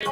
Hey,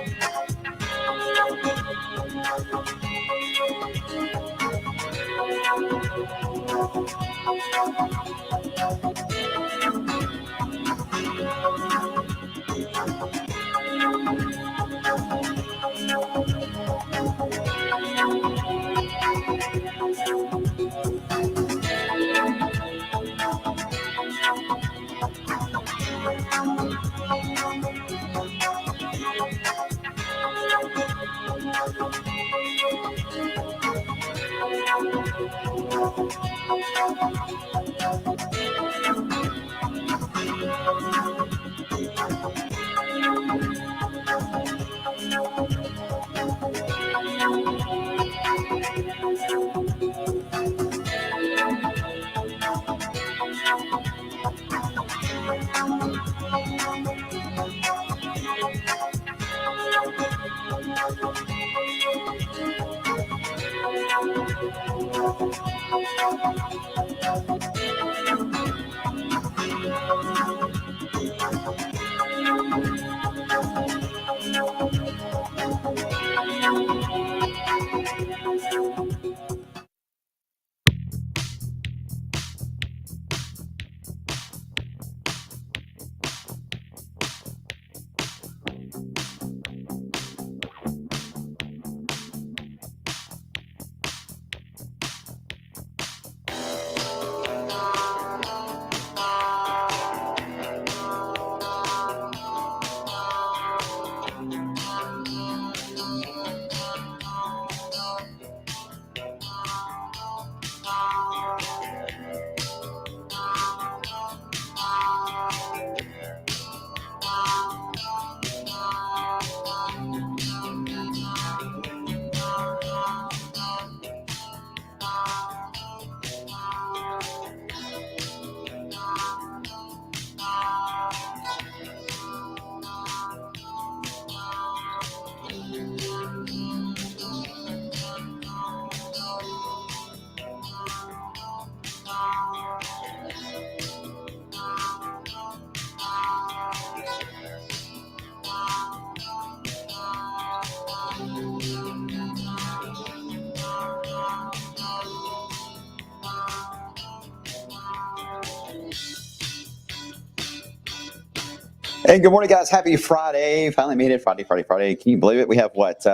good morning, guys. Happy Friday. Finally made it. Friday. Can you believe it? We have what?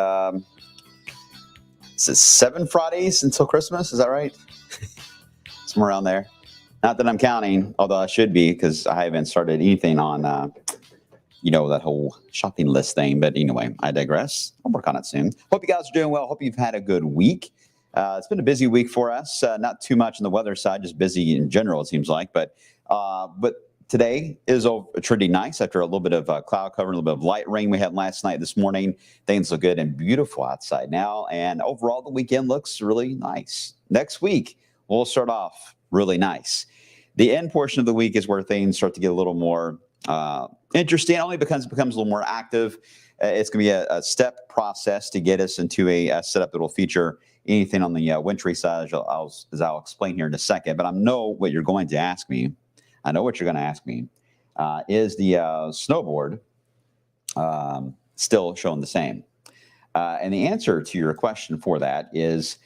Is it 7 Fridays until Christmas? Is that right? Somewhere around there. Not that I'm counting, although I should be because I haven't started anything on, that whole shopping list thing. But anyway, I digress. I'll work on it soon. Hope you guys are doing well. Hope you've had a good week. It's been a busy week for us. Not too much on the weather side, just busy in general, it seems like. But today is pretty nice after a little bit of cloud cover, a little bit of light rain we had last night, this morning. Things look good and beautiful outside now. And overall, the weekend looks really nice. Next week, we'll start off really nice. The end portion of the week is where things start to get a little more interesting, only because it becomes a little more active. It's going to be a step process to get us into a setup that will feature anything on the wintry side, as I'll explain here in a second. But I know what you're going to ask me. Is the snowboard still showing the same? And the answer to your question for that is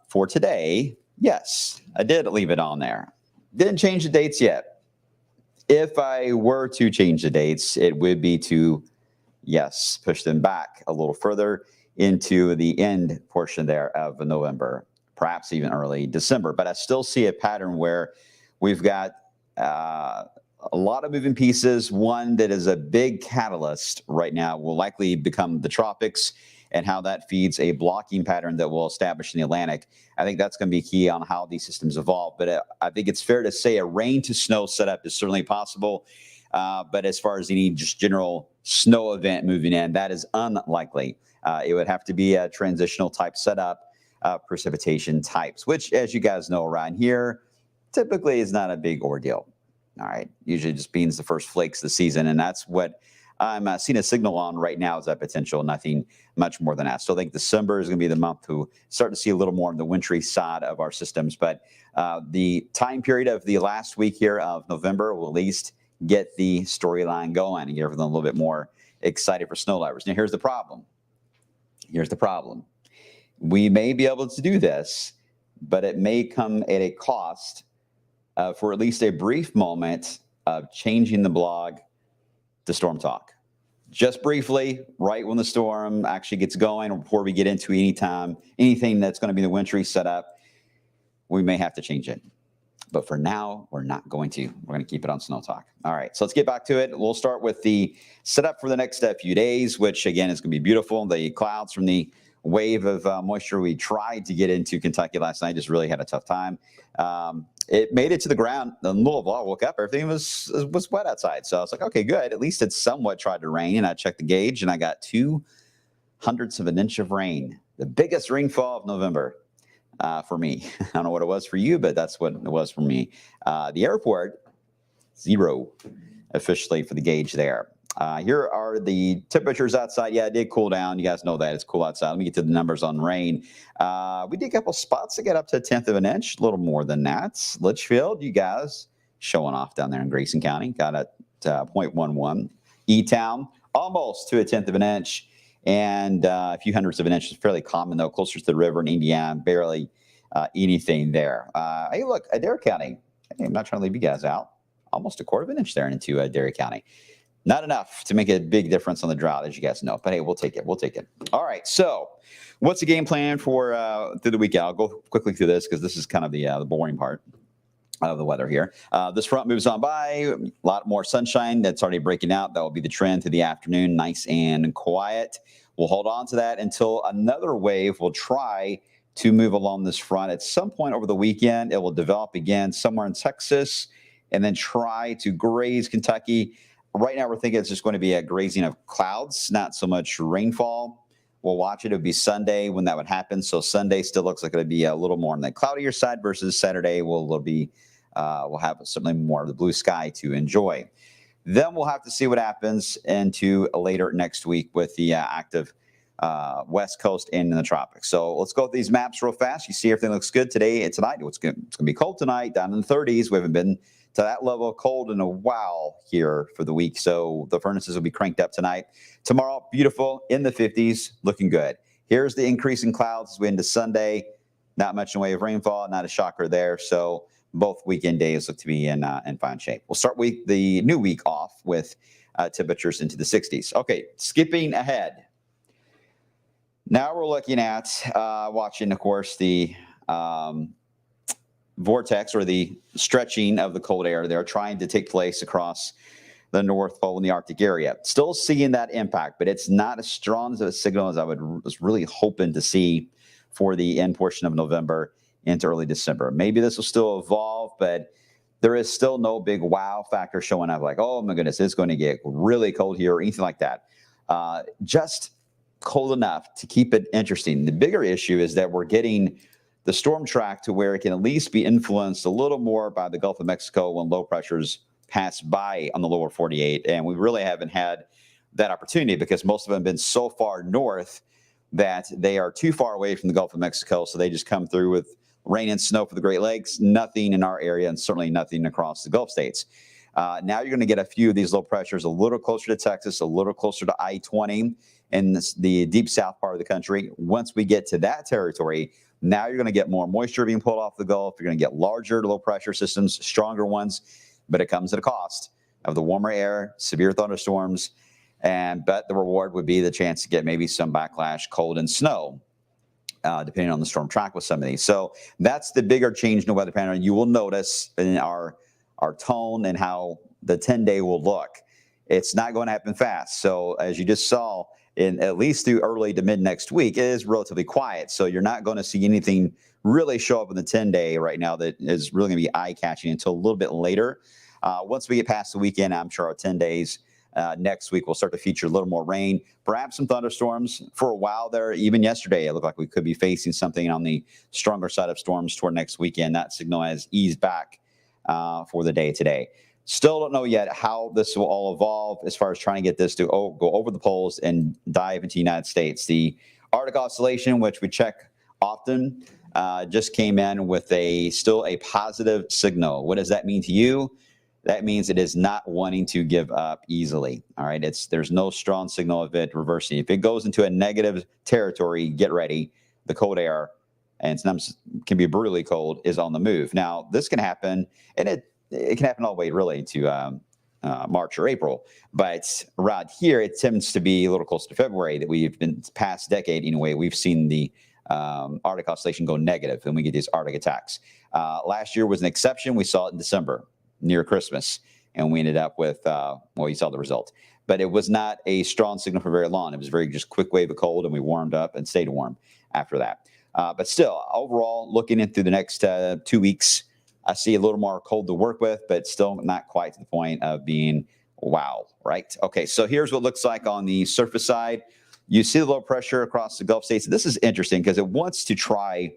for today, yes, I did leave it on there. Didn't change the dates yet. If I were to change the dates, it would be to, yes, push them back a little further into the end portion there of November, perhaps even early December. But I still see a pattern where we've got a lot of moving pieces. One that is a big catalyst right now will likely become the tropics and how that feeds a blocking pattern that will establish in the Atlantic. I think that's going to be key on how these systems evolve. But I think it's fair to say a rain to snow setup is certainly possible. But as far as any just general snow event moving in, that is unlikely. It would have to be a transitional type setup, precipitation types, which, as you guys know around here, typically is not a big ordeal. All right. Usually just means the first flakes of the season. And that's what I'm seeing a signal on right now is that potential, nothing much more than that. Still think December is going to be the month to start to see a little more on the wintry side of our systems. But the time period of the last week here of November will at least get the storyline going and give them a little bit more excited for snow lovers. Now, here's the problem. Here's the problem. We may be able to do this, but it may come at a cost for at least a brief moment of changing the blog to SnowTALK. Just briefly, right when the storm actually gets going, or before we get into anything that's going to be the wintry setup, we may have to change it. But for now, we're not going to. We're going to keep it on SnowTALK. All right, so let's get back to it. We'll start with the setup for the next few days, which, again, is going to be beautiful. The clouds from the wave of moisture we tried to get into Kentucky last night just really had a tough time. It made it to the ground in the middle of all. I woke up, everything was wet outside. So I was like, okay, good. At least it somewhat tried to rain. And I checked the gauge, and I got 0.02 of an inch of rain, the biggest rainfall of November. For me. I don't know what it was for you, but that's what it was for me. The airport, 0 officially for the gauge there. Here are the temperatures outside. Yeah, it did cool down. You guys know that. It's cool outside. Let me get to the numbers on rain. We did a couple spots to get up to 1/10 of an inch, a little more than that. Litchfield, you guys showing off down there in Grayson County. Got at 0.11. E-Town, almost to 1/10 of an inch. And a few hundredths of an inch is fairly common, though, closer to the river in Indiana, barely anything there. Hey, look, Adair County. Hey, I'm not trying to leave you guys out. Almost 1/4 of an inch there into Adair County. Not enough to make a big difference on the drought, as you guys know. But, hey, we'll take it. We'll take it. All right, so what's the game plan for through the weekend? I'll go quickly through this because this is kind of the boring part of the weather here. This front moves on by, a lot more sunshine that's already breaking out. That will be the trend through the afternoon, nice and quiet. We'll hold on to that until another wave will try to move along this front. At some point over the weekend, it will develop again somewhere in Texas and then try to graze Kentucky. Right now, we're thinking it's just going to be a grazing of clouds, not so much rainfall. We'll watch it. It'll be Sunday when that would happen. So Sunday still looks like it'll be a little more on the cloudier side versus Saturday. We'll have certainly more of the blue sky to enjoy. Then we'll have to see what happens into later next week with the active West Coast and in the tropics. So let's go with these maps real fast. You see everything looks good today and tonight. It's going to be cold tonight, down in the 30s. We haven't been to that level of cold in a while here for the week. So the furnaces will be cranked up tonight. Tomorrow, beautiful, in the 50s, looking good. Here's the increase in clouds as we into Sunday. Not much in the way of rainfall, not a shocker there. So both weekend days look to be in fine shape. We'll start the new week off with temperatures into the 60s. Okay, skipping ahead. Now we're looking at watching, of course, the vortex or the stretching of the cold air there trying to take place across the North Pole and the Arctic area. Still seeing that impact, but it's not as strong as a signal as I was really hoping to see for the end portion of November into early December. Maybe this will still evolve, but there is still no big wow factor showing up like, oh my goodness, it's going to get really cold here or anything like that. Just cold enough to keep it interesting. The bigger issue is that we're getting the storm track to where it can at least be influenced a little more by the Gulf of Mexico when low pressures pass by on the lower 48. And we really haven't had that opportunity because most of them have been so far north that they are too far away from the Gulf of Mexico. So they just come through with rain and snow for the Great Lakes, nothing in our area, and certainly nothing across the Gulf states. Now you're going to get a few of these low pressures a little closer to Texas, a little closer to I-20 in the deep south part of the country. Once we get to that territory, now you're going to get more moisture being pulled off the Gulf. You're going to get larger low pressure systems, stronger ones, but it comes at a cost of the warmer air, severe thunderstorms, but the reward would be the chance to get maybe some backlash, cold and snow. Depending on the storm track with some of these. So that's the bigger change in the weather pattern. You will notice in our tone and how the 10-day will look. It's not going to happen fast. So as you just saw, in at least through early to mid next week, it is relatively quiet. So you're not going to see anything really show up in the 10-day right now that is really going to be eye-catching until a little bit later. Once we get past the weekend, I'm sure our 10 days next week will start to feature a little more rain, perhaps some thunderstorms for a while there. Even yesterday, it looked like we could be facing something on the stronger side of storms toward next weekend. That signal has eased back for the day today. Still don't know yet how this will all evolve as far as trying to get this to go over the poles and dive into the United States. The Arctic Oscillation, which we check often, just came in with still a positive signal. What does that mean to you? that means it is not wanting to give up easily. All right. There's no strong signal of it reversing. If it goes into a negative territory, get ready. The cold air, and sometimes can be brutally cold, is on the move. Now, this can happen, and it can happen all the way really to March or April. But around here, it tends to be a little close to February that we've been past decade anyway. We've seen the Arctic oscillation go negative, and we get these Arctic attacks. Last year was an exception. We saw it in December near Christmas, and we ended up with, well, you saw the result. But it was not a strong signal for very long. It was very just quick wave of cold, and we warmed up and stayed warm after that. But still, overall, looking into the next 2 weeks, I see a little more cold to work with, but still not quite to the point of being wow, right? Okay, so here's what it looks like on the surface side. You see the low pressure across the Gulf states. This is interesting because it wants to try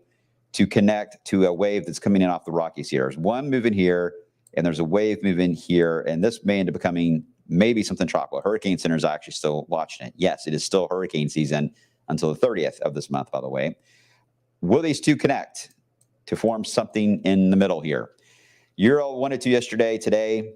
to connect to a wave that's coming in off the Rockies here. There's one moving here, and there's a wave moving here, and this may end up becoming maybe something tropical. Hurricane Center is actually still watching it. Yes, it is still hurricane season until the 30th of this month, by the way. Will these two connect to form something in the middle here? Euro 1 to 2 yesterday. Today,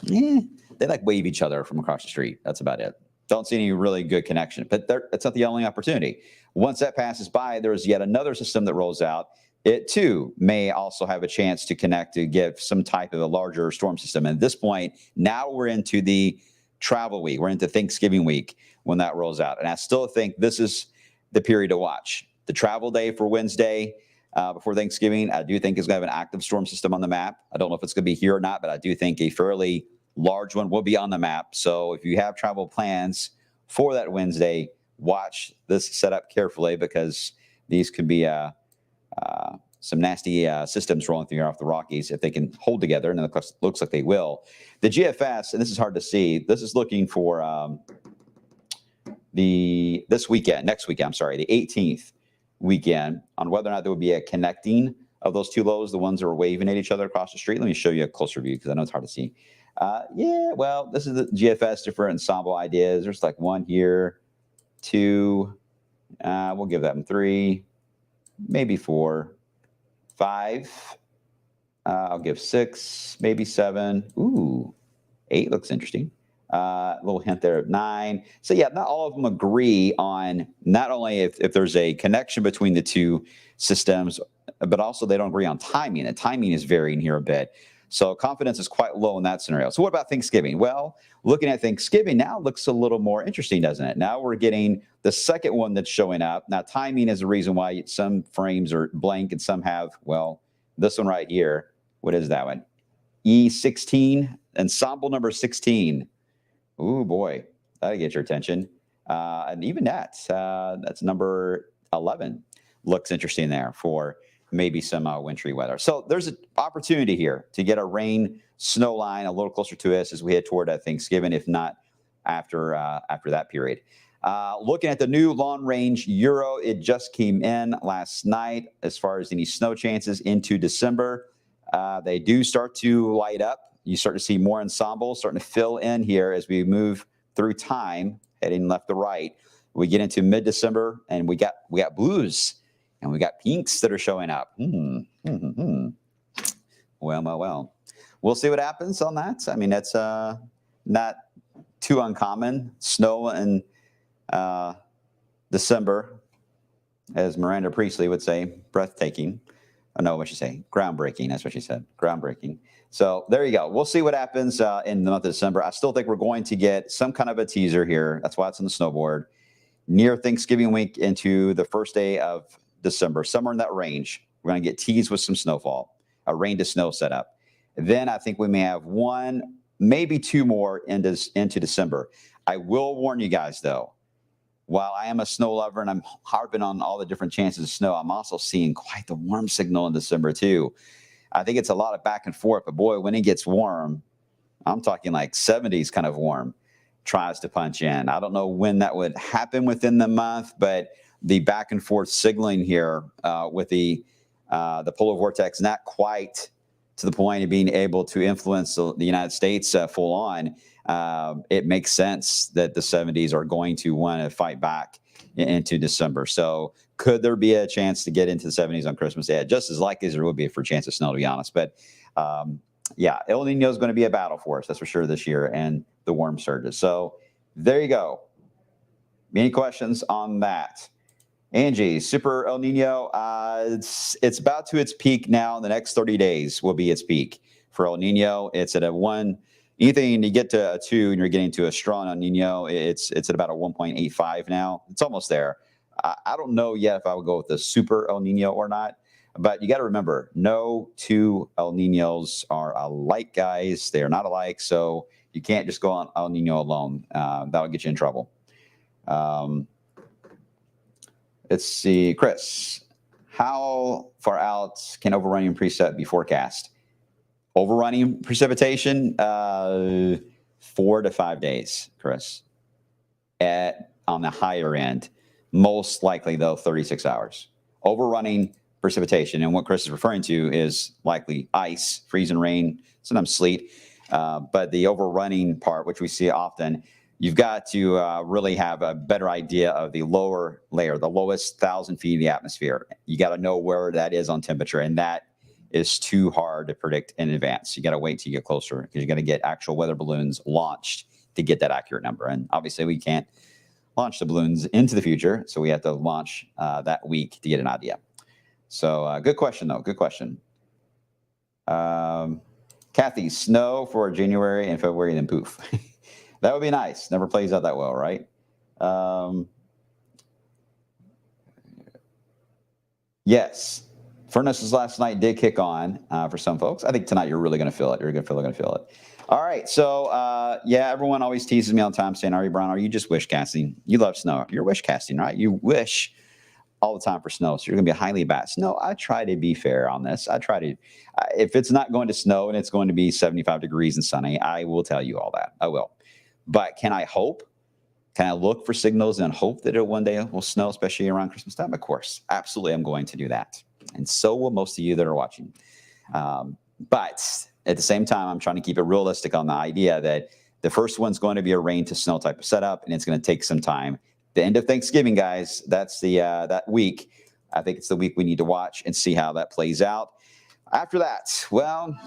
they like wave each other from across the street. That's about it. Don't see any really good connection, but that's not the only opportunity. Once that passes by, there's yet another system that rolls out. It too may also have a chance to connect to give some type of a larger storm system. And at this point, now we're into the travel week. We're into Thanksgiving week when that rolls out. And I still think this is the period to watch. The travel day for Wednesday before Thanksgiving, I do think is going to have an active storm system on the map. I don't know if it's going to be here or not, but I do think a fairly large one will be on the map. So if you have travel plans for that Wednesday, watch this setup carefully because these could be some nasty systems rolling through here off the Rockies if they can hold together, and it looks like they will. The GFS, and this is hard to see, this is looking for next weekend, the 18th weekend, on whether or not there would be a connecting of those two lows, the ones that are waving at each other across the street. Let me show you a closer view because I know it's hard to see. Yeah, well, this is the GFS, different ensemble ideas. There's like one here, two, we'll give them 3, maybe 4, 5. I'll give 6, maybe 7. Ooh, 8 looks interesting. A little hint there of 9. So yeah, not all of them agree on not only if there's a connection between the two systems, but also they don't agree on timing. The timing is varying here a bit. So confidence is quite low in that scenario. So what about Thanksgiving? Well, looking at Thanksgiving now looks a little more interesting, doesn't it? Now we're getting the second one that's showing up. Now timing is the reason why some frames are blank and some have, well, this one right here. What is that one? E16, ensemble number 16. Ooh, boy, that'll get your attention. And even that's number 11. Looks interesting there for maybe some wintry weather. So there's an opportunity here to get a rain snow line a little closer to us as we head toward Thanksgiving, if not after that period. Looking at the new long-range Euro, it just came in last night as far as any snow chances into December. They do start to light up. You start to see more ensembles starting to fill in here as we move through time, heading left to right. We get into mid-December, and we got blues, and we got pinks that are showing up. Well. We'll see what happens on that. I mean, that's not too uncommon. Snow in December, as Miranda Priestley would say, breathtaking. I know what she say. Groundbreaking. That's what she said. Groundbreaking. So there you go. We'll see what happens in the month of December. I still think we're going to get some kind of a teaser here. That's why it's on the snowboard. Near Thanksgiving week into the first day of December, somewhere in that range, we're going to get teased with some snowfall, a rain to snow setup. Then I think we may have 1, maybe 2 more into December. I will warn you guys, though. While I am a snow lover and I'm harping on all the different chances of snow, I'm also seeing quite the warm signal in December, too. I think it's a lot of back and forth, but boy, when it gets warm, I'm talking like 70s kind of warm, tries to punch in. I don't know when that would happen within the month, but the back and forth signaling here with the polar vortex, not quite to the point of being able to influence the United States full on. It makes sense that the 70s are going to want to fight back into December. So could there be a chance to get into the 70s on Christmas Day? Just as likely as there would be for a chance of snow, to be honest. But yeah, El Nino is going to be a battle for us, that's for sure, this year, and the warm surges. So there you go. Any questions on that? Angie, Super El Nino, it's about to its peak now. The next 30 days will be its peak for El Nino. It's at a 1. Anything you get to a 2 and you're getting to a strong El Nino, it's at about a 1.85 now. It's almost there. I don't know yet if I would go with the Super El Nino or not. But you got to remember, no two El Ninos are alike, guys. They are not alike. So you can't just go on El Nino alone. That'll get you in trouble. Let's see, Chris, how far out can overrunning precip be forecast? Overrunning precipitation, 4 to 5 days, Chris, on the higher end. Most likely, though, 36 hours. Overrunning precipitation, and what Chris is referring to is likely ice, freezing rain, sometimes sleet. But the overrunning part, which we see often, you've got to really have a better idea of the lower layer, the lowest 1,000 feet of the atmosphere. You got to know where that is on temperature, and that is too hard to predict in advance. You got to wait till you get closer because you got to get actual weather balloons launched to get that accurate number. And obviously, we can't launch the balloons into the future, so we have to launch that week to get an idea. So good question, though. Good question. Kathy, snow for January and February, and then poof. That would be nice. Never plays out that well, right? Yes. Furnaces last night did kick on for some folks. I think tonight you're really going to feel it. You're going to feel it. All right. So, yeah, everyone always teases me all the time saying, Ari Brown, are you just wish casting? You love snow. You're wish casting, right? You wish all the time for snow. So you're going to be highly biased. No, I try to be fair on this. I try to, if it's not going to snow and it's going to be 75 degrees and sunny, I will tell you all that. I will. But can I hope? Can I look for signals and hope that it one day will snow, especially around Christmas time? Of course. Absolutely, I'm going to do that. And so will most of you that are watching. But at the same time, I'm trying to keep it realistic on the idea that the first one's going to be a rain to snow type of setup, and it's going to take some time. The end of Thanksgiving, guys, that's the that week. I think it's the week we need to watch and see how that plays out. After that, well,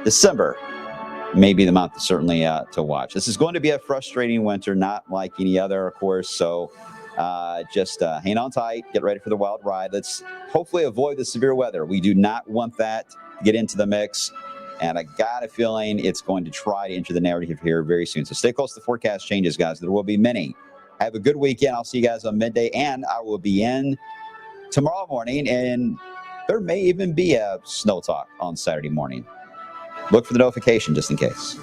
December may be the month certainly to watch. This is going to be a frustrating winter, not like any other, of course. So just hang on tight, get ready for the wild ride. Let's hopefully avoid the severe weather. We do not want that to get into the mix. And I got a feeling it's going to try to enter the narrative here very soon. So stay close to the forecast changes, guys. There will be many. Have a good weekend. I'll see you guys on midday, and I will be in tomorrow morning, and there may even be a SnowTALK on Saturday morning. Look for the notification just in case.